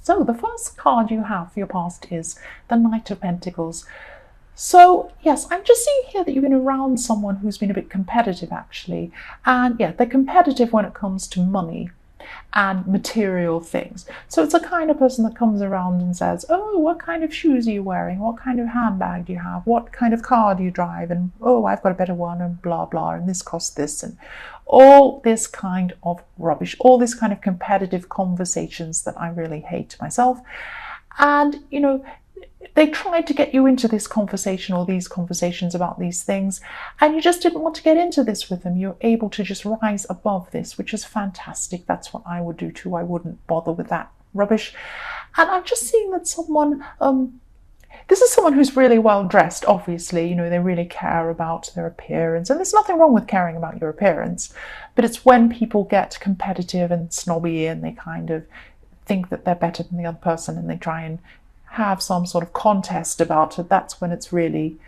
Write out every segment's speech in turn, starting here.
So the first card you have for your past is the Knight of Pentacles. So yes, I'm just seeing here that you've been around someone who's been a bit competitive actually. And yeah, they're competitive when it comes to money and material things. So it's a kind of person that comes around and says, oh, what kind of shoes are you wearing? What kind of handbag do you have? What kind of car do you drive? And oh, I've got a better one, and blah, blah, and this costs this, and all this kind of rubbish, all this kind of competitive conversations that I really hate myself. And, you know, they tried to get you into this conversation or these conversations about these things, and you just didn't want to get into this with them. You're able to just rise above this, which is fantastic. That's what I would do too. I wouldn't bother with that rubbish. And I'm just seeing that someone, this is someone who's really well dressed, obviously. You know, they really care about their appearance, and there's nothing wrong with caring about your appearance, but it's when people get competitive and snobby and they kind of think that they're better than the other person and they try and have some sort of contest about it. That's when it's really,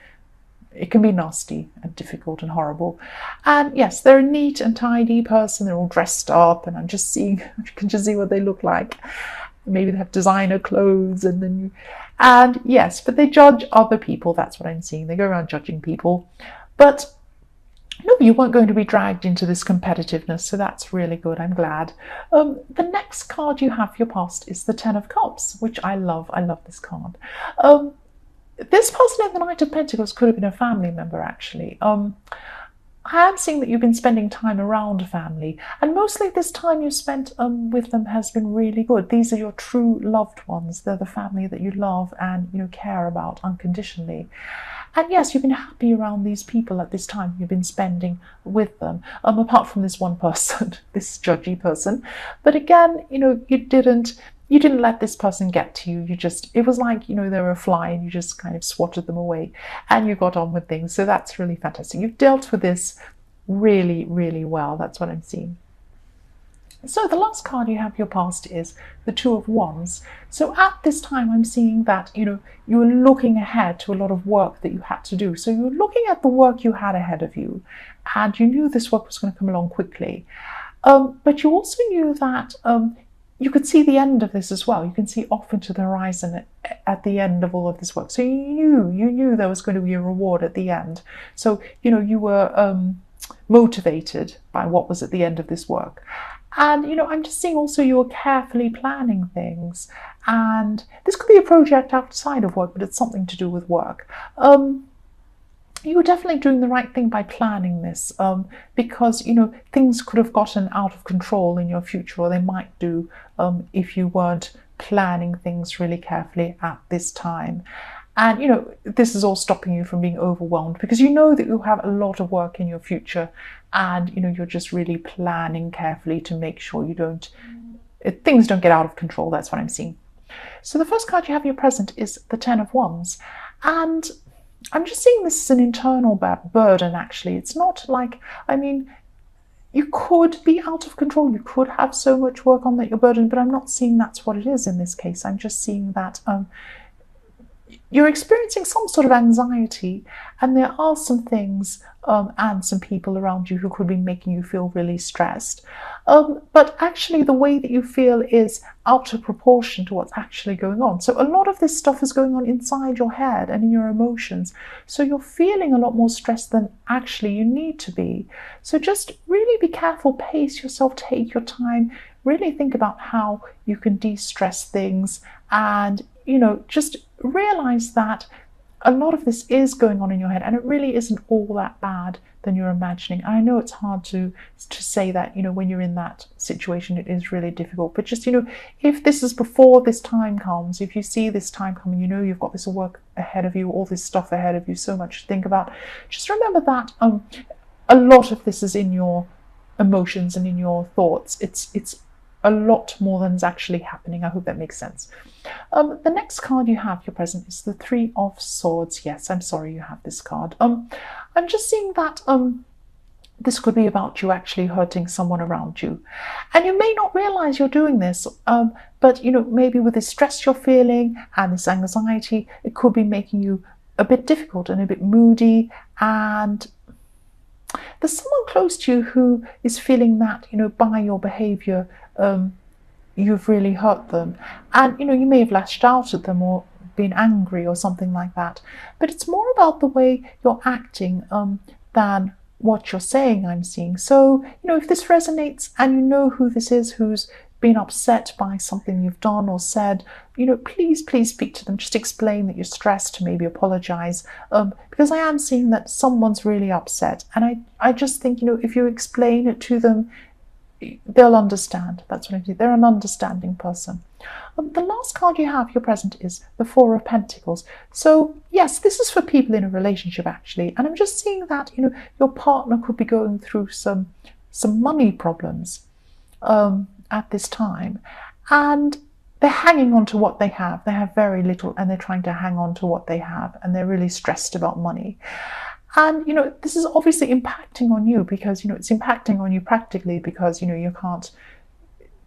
it can be nasty and difficult and horrible. And yes, they're a neat and tidy person. They're all dressed up, and I'm just seeing, you can just see what they look like. Maybe they have designer clothes, and yes, but they judge other people. That's what I'm seeing. They go around judging people, but no, you weren't going to be dragged into this competitiveness, so that's really good. I'm glad. The next card you have for your past is the Ten of Cups, which I love. I love this card. This person in the Knight of Pentacles could have been a family member, actually. I am seeing that you've been spending time around family, and mostly this time you spent with them has been really good. These are your true loved ones. They're the family that you love and, you know, care about unconditionally. And yes, you've been happy around these people at this time you've been spending with them, apart from this one person, this judgy person. But again, you know, you didn't let this person get to you. It was like, you know, they were a fly and you just kind of swatted them away and you got on with things. So that's really fantastic. You've dealt with this really, really well. That's what I'm seeing. So the last card you have your past is the Two of Wands. So at this time, I'm seeing that, you know, you were looking ahead to a lot of work that you had to do. So you were looking at the work you had ahead of you, and you knew this work was going to come along quickly. But you also knew that you could see the end of this as well. You can see off into the horizon at the end of all of this work. So you knew there was going to be a reward at the end. So, you know, you were motivated by what was at the end of this work. And, you know, I'm just seeing also you're carefully planning things. And this could be a project outside of work, but it's something to do with work. You were definitely doing the right thing by planning this, because, you know, things could have gotten out of control in your future, or they might do if you weren't planning things really carefully at this time. And, you know, this is all stopping you from being overwhelmed because you know that you have a lot of work in your future, and, you know, you're just really planning carefully to make sure things don't get out of control. That's what I'm seeing. So the first card you have in your present is the Ten of Wands. And I'm just seeing this as an internal burden, actually. It's not like, I mean, you could be out of control. You could have so much work on that you're burdened, but I'm not seeing that's what it is in this case. I'm just seeing that you're experiencing some sort of anxiety, and there are some things and some people around you who could be making you feel really stressed. But actually the way that you feel is out of proportion to what's actually going on. So a lot of this stuff is going on inside your head and in your emotions. So you're feeling a lot more stressed than actually you need to be. So just really be careful, pace yourself, take your time, really think about how you can de-stress things, and, you know, just realize that a lot of this is going on in your head, and it really isn't all that bad than you're imagining. I know it's hard to say that, you know, when you're in that situation, it is really difficult. But just, you know, if this is before this time comes, if you see this time coming, you know you've got this work ahead of you, all this stuff ahead of you, so much to think about. Just remember that a lot of this is in your emotions and in your thoughts. It's a lot more than is actually happening. I hope that makes sense. The next card you have your present is the Three of Swords. Yes, I'm sorry you have this card. I'm just seeing that this could be about you actually hurting someone around you, and you may not realize you're doing this, but, you know, maybe with this stress you're feeling and this anxiety, it could be making you a bit difficult and a bit moody, and there's someone close to you who is feeling that, you know, by your behavior, you've really hurt them. And, you may have lashed out at them or been angry or something like that. But it's more about the way you're acting than what you're saying, I'm seeing. So, if this resonates and you know who this is who's been upset by something you've done or said, please speak to them. Just explain that you're stressed, maybe apologize. Because I am seeing that someone's really upset. And I just think, if you explain it to them, they'll understand. That's what I do. They're an understanding person. The last card you have, your present, is the Four of Pentacles. So yes, this is for people in a relationship actually. And I'm just seeing that, your partner could be going through some money problems at this time. And they're hanging on to what they have. They have very little and they're trying to hang on to what they have. And they're really stressed about money. And, this is obviously impacting on you because, it's impacting on you practically because,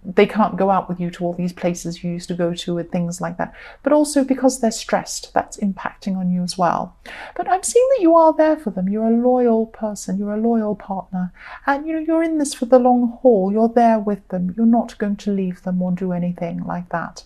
they can't go out with you to all these places you used to go to and things like that. But also because they're stressed, that's impacting on you as well. But I'm seeing that you are there for them. You're a loyal person. You're a loyal partner. And, you're in this for the long haul. You're there with them. You're not going to leave them or do anything like that.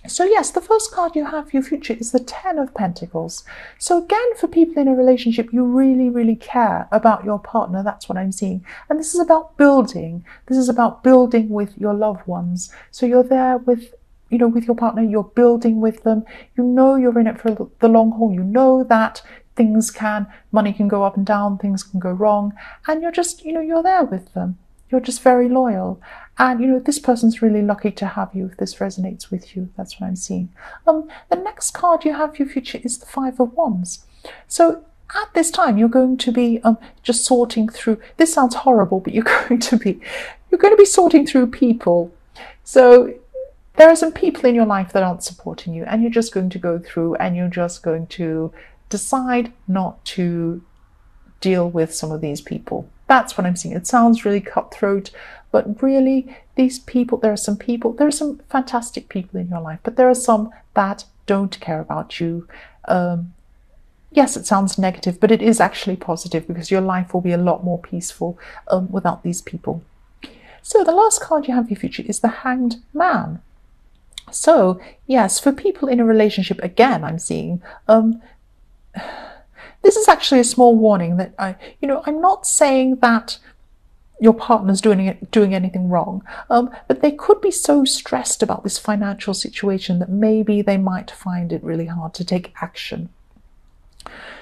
So yes, the first card you have for your future is the Ten of Pentacles. So again, for people in a relationship, you really, really care about your partner. That's what I'm seeing. And this is about building. This is about building with your loved ones. So you're there with, with your partner, you're building with them. You're in it for the long haul. You know that money can go up and down, things can go wrong. And you're just, you're there with them. You're just very loyal. And, this person's really lucky to have you if this resonates with you. That's what I'm seeing. The next card you have for your future is the Five of Wands. So at this time, you're going to be just sorting through. This sounds horrible, but you're going to be sorting through people. So there are some people in your life that aren't supporting you, and you're just going to go through and you're just going to decide not to deal with some of these people. That's what I'm seeing. It sounds really cutthroat, but really there are some fantastic people in your life, but there are some that don't care about you. Yes, it sounds negative, but it is actually positive because your life will be a lot more peaceful without these people. So the last card you have for your future is the Hanged Man. So yes, for people in a relationship, again, I'm seeing this is actually a small warning that I'm not saying that your partner's doing anything wrong, but they could be so stressed about this financial situation that maybe they might find it really hard to take action.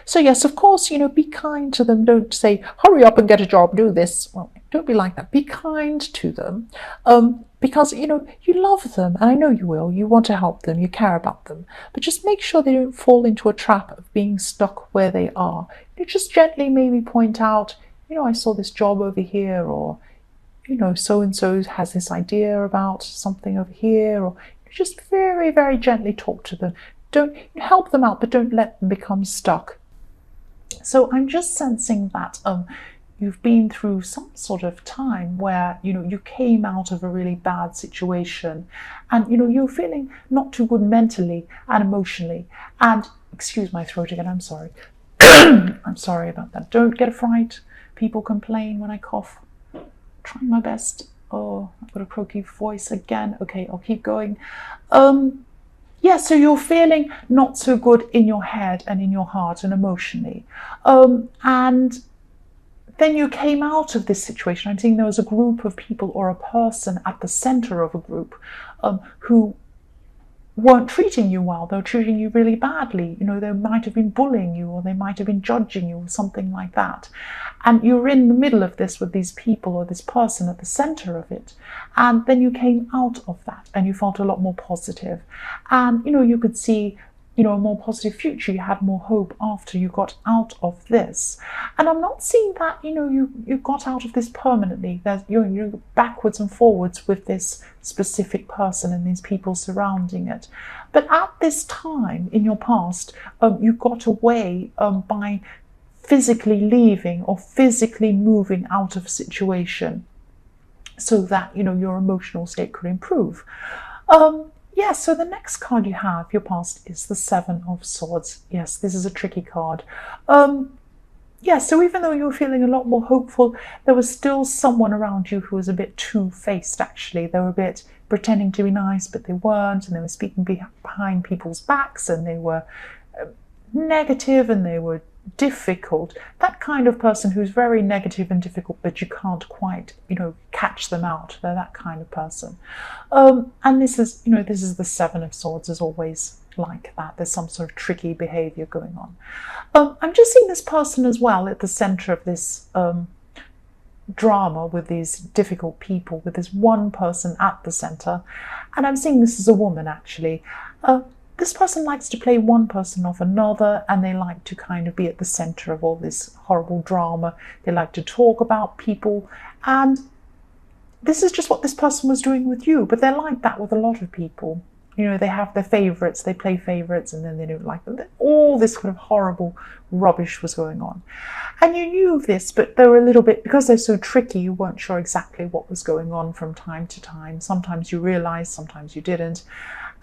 So yes, of course, be kind to them. Don't say, hurry up and get a job, do this. Well, don't be like that. Be kind to them because, you love them. And I know you will. You want to help them. You care about them. But just make sure they don't fall into a trap of being stuck where they are. Just gently maybe point out, I saw this job over here, or, so-and-so has this idea about something over here, or just very, very gently talk to them. Don't help them out, but don't let them become stuck. So I'm just sensing that you've been through some sort of time where, you came out of a really bad situation and, you're feeling not too good mentally and emotionally. And excuse my throat again, I'm sorry. I'm sorry about that. Don't get a fright. People complain when I cough. I'm trying my best. Oh, I've got a croaky voice again. Okay, I'll keep going. Yeah, so you're feeling not so good in your head and in your heart and emotionally. And then you came out of this situation. I'm seeing there was a group of people or a person at the center of a group who weren't treating you well. They were treating you really badly. They might have been bullying you, or they might have been judging you, or something like that. And you're in the middle of this with these people or this person at the center of it. And then you came out of that and you felt a lot more positive. And, you could see, a more positive future. You had more hope after you got out of this. And I'm not seeing that, you got out of this permanently. You're backwards and forwards with this specific person and these people surrounding it. But at this time in your past, you got away by physically leaving or physically moving out of a situation so that, your emotional state could improve. Yes, so the next card you have, your past, is the Seven of Swords. Yes, this is a tricky card. yeah, so even though you were feeling a lot more hopeful, there was still someone around you who was a bit two-faced, actually. They were a bit pretending to be nice, but they weren't, and they were speaking behind people's backs, and they were negative, and they were difficult. That kind of person who's very negative and difficult, but you can't quite, catch them out. They're that kind of person. And this is the Seven of Swords is always like that. There's some sort of tricky behavior going on. I'm just seeing this person as well at the center of this drama with these difficult people, with this one person at the center. And I'm seeing this as a woman, actually. This person likes to play one person off another, and they like to kind of be at the center of all this horrible drama. They like to talk about people, and this is just what this person was doing with you, but they're like that with a lot of people. They have their favorites, they play favorites, and then they don't like them. All this kind of horrible rubbish was going on. And you knew this, but they were a little bit, because they're so tricky, you weren't sure exactly what was going on from time to time. Sometimes you realized, sometimes you didn't.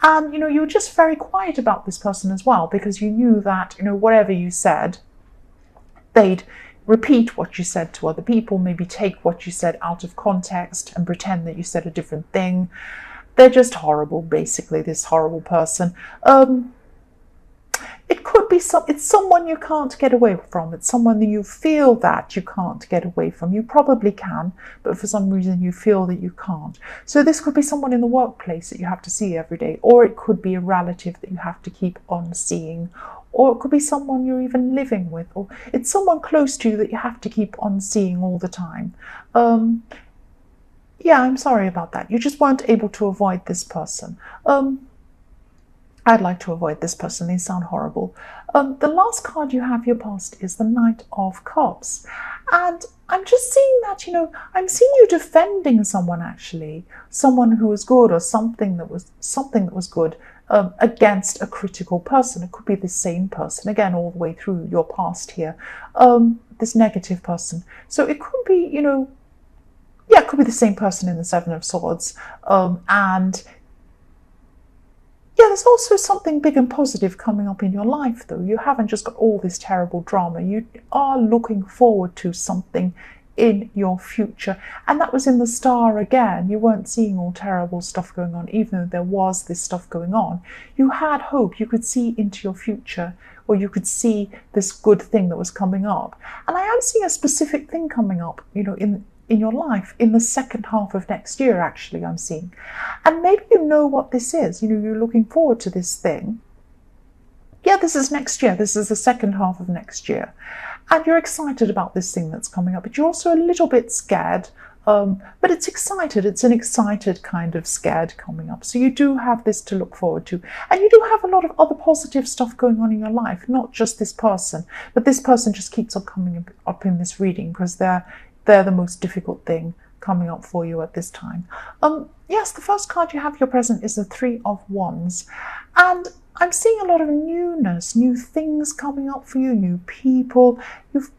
And, you were just very quiet about this person as well, because you knew that, whatever you said, they'd repeat what you said to other people, maybe take what you said out of context and pretend that you said a different thing. They're just horrible, basically, this horrible person. It could be it's someone you can't get away from. It's someone that you feel that you can't get away from. You probably can, but for some reason you feel that you can't. So this could be someone in the workplace that you have to see every day, or it could be a relative that you have to keep on seeing, or it could be someone you're even living with, or it's someone close to you that you have to keep on seeing all the time. Yeah, I'm sorry about that. You just weren't able to avoid this person. I'd like to avoid this person. They sound horrible. The last card you have your past is the Knight of Cups. And I'm just seeing that, I'm seeing you defending someone, actually. Someone who was good, or something that was good, against a critical person. It could be the same person, again, all the way through your past here. This negative person. So it could be, yeah, it could be the same person in the Seven of Swords. And yeah, there's also something big and positive coming up in your life, though. You haven't just got all this terrible drama. You are looking forward to something in your future. And that was in the Star again. You weren't seeing all terrible stuff going on, even though there was this stuff going on. You had hope. You could see into your future, or you could see this good thing that was coming up. And I am seeing a specific thing coming up, in your life in the second half of next year, actually, I'm seeing. And maybe you know what this is. You're looking forward to this thing. Yeah, this is next year. This is the second half of next year. And you're excited about this thing that's coming up, but you're also a little bit scared. But it's excited. It's an excited kind of scared coming up. So you do have this to look forward to. And you do have a lot of other positive stuff going on in your life, not just this person. But this person just keeps on coming up in this reading because they're the most difficult thing coming up for you at this time. Yes, the first card you have your present is the Three of Wands. And I'm seeing a lot of newness, new things coming up for you, new people.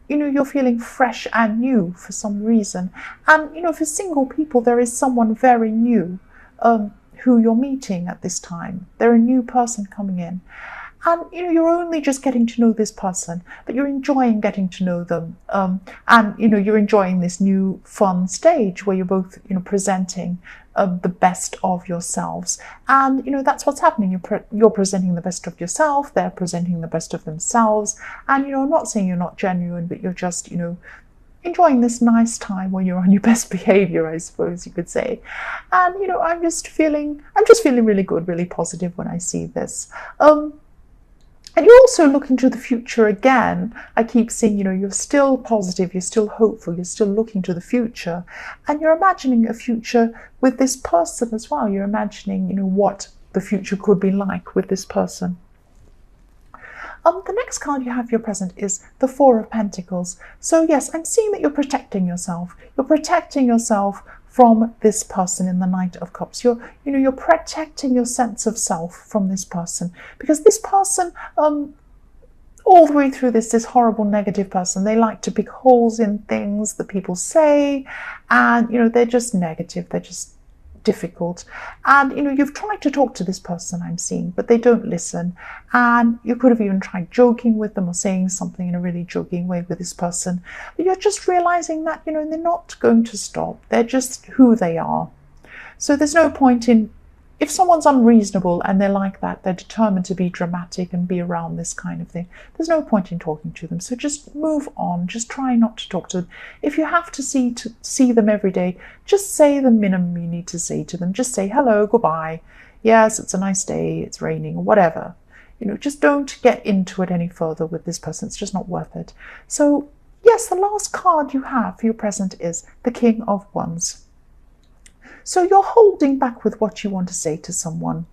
You're feeling fresh and new for some reason. And, for single people, there is someone very new who you're meeting at this time. They're a new person coming in. And, you're only just getting to know this person, but you're enjoying getting to know them. And, you're enjoying this new fun stage where you're both, presenting the best of yourselves. And, that's what's happening. You're presenting the best of yourself. They're presenting the best of themselves. And, I'm not saying you're not genuine, but you're just, enjoying this nice time when you're on your best behavior, I suppose you could say. And, I'm just feeling really good, really positive when I see this. And you're also looking to the future again. I keep seeing, you're still positive, you're still hopeful, you're still looking to the future. And you're imagining a future with this person as well. You're imagining, what the future could be like with this person. The next card you have your present is the Four of Pentacles. So yes, I'm seeing that you're protecting yourself. You're protecting yourself from this person in the Knight of Cups. You're protecting your sense of self from this person, because this person, all the way through this horrible negative person, they like to pick holes in things that people say, and they're just negative. They're just difficult. And, you've tried to talk to this person, I'm seeing, but they don't listen. And you could have even tried joking with them or saying something in a really joking way with this person. But you're just realizing that, they're not going to stop. They're just who they are. So there's no point in, if someone's unreasonable and they're like that, they're determined to be dramatic and be around this kind of thing, there's no point in talking to them. So just move on. Just try not to talk to them. If you have to see them every day, just say the minimum you need to say to them. Just say hello, goodbye. Yes, it's a nice day, it's raining, or whatever. Just don't get into it any further with this person. It's just not worth it. So yes, the last card you have for your present is the King of Wands. So you're holding back with what you want to say to someone.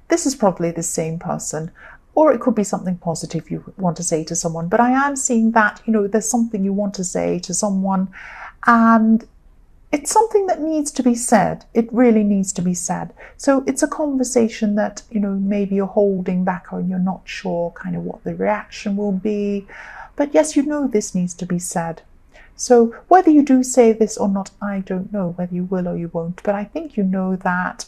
This is probably the same person, or it could be something positive you want to say to someone. But I am seeing that, there's something you want to say to someone, and it's something that needs to be said. It really needs to be said. So it's a conversation that, maybe you're holding back on, you're not sure kind of what the reaction will be. But yes, this needs to be said. So whether you do say this or not, I don't know whether you will or you won't. But I think that,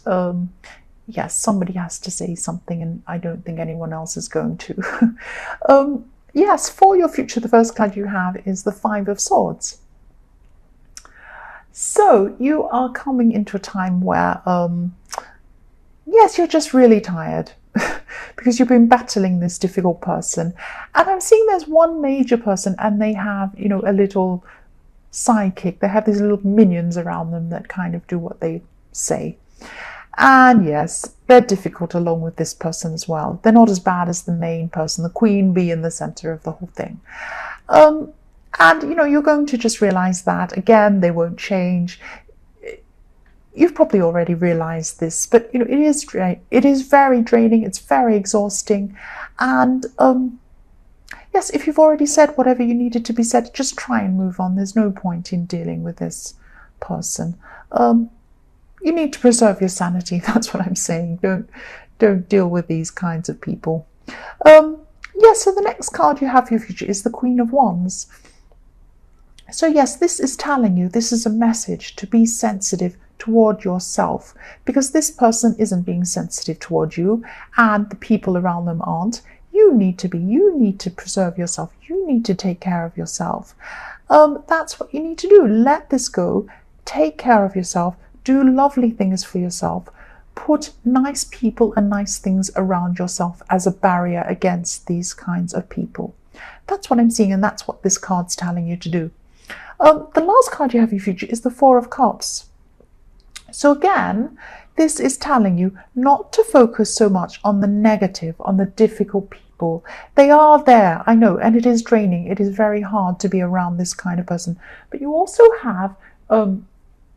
yes, somebody has to say something, and I don't think anyone else is going to. Yes, for your future, the first card you have is the Five of Swords. So you are coming into a time where, yes, you're just really tired. Because you've been battling this difficult person. And I'm seeing there's one major person, and they have, a little sidekick. They have these little minions around them that kind of do what they say. And yes, they're difficult along with this person as well. They're not as bad as the main person, the queen bee in the center of the whole thing. And, you're going to just realize that, again, they won't change. You've probably already realized this, but it is very draining. It's very exhausting. And yes, if you've already said whatever you needed to be said, just try and move on. There's no point in dealing with this person. You need to preserve your sanity. That's what I'm saying. Don't deal with these kinds of people. Yes, so the next card you have for your future is the Queen of Wands. So yes, this is telling you, this is a message to be sensitive toward yourself, because this person isn't being sensitive toward you, and the people around them aren't. You need to preserve yourself. You need to take care of yourself. That's what you need to do. Let this go. Take care of yourself. Do lovely things for yourself. Put nice people and nice things around yourself as a barrier against these kinds of people. That's what I'm seeing, and that's what this card's telling you to do. The last card you have in your future is the Four of Cups. So again, this is telling you not to focus so much on the negative, on the difficult people. They are there, I know, and it is draining. It is very hard to be around this kind of person. But you also have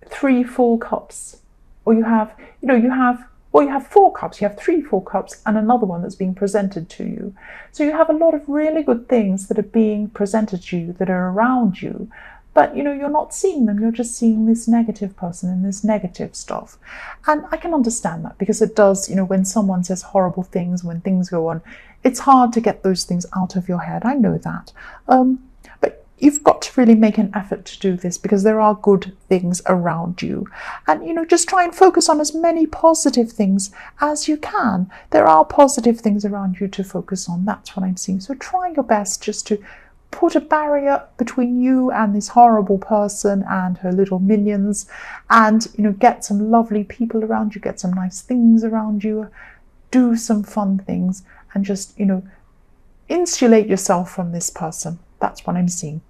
3 full cups, or you have 4 cups. You have 3 full cups and another one that's being presented to you. So you have a lot of really good things that are being presented to you, that are around you. But, you're not seeing them. You're just seeing this negative person and this negative stuff. And I can understand that, because it does, when someone says horrible things, when things go on, it's hard to get those things out of your head. I know that. But you've got to really make an effort to do this, because there are good things around you. And, just try and focus on as many positive things as you can. There are positive things around you to focus on. That's what I'm seeing. So try your best just to put a barrier between you and this horrible person and her little minions, and get some lovely people around you, get some nice things around you, do some fun things, and just insulate yourself from this person. That's what I'm seeing.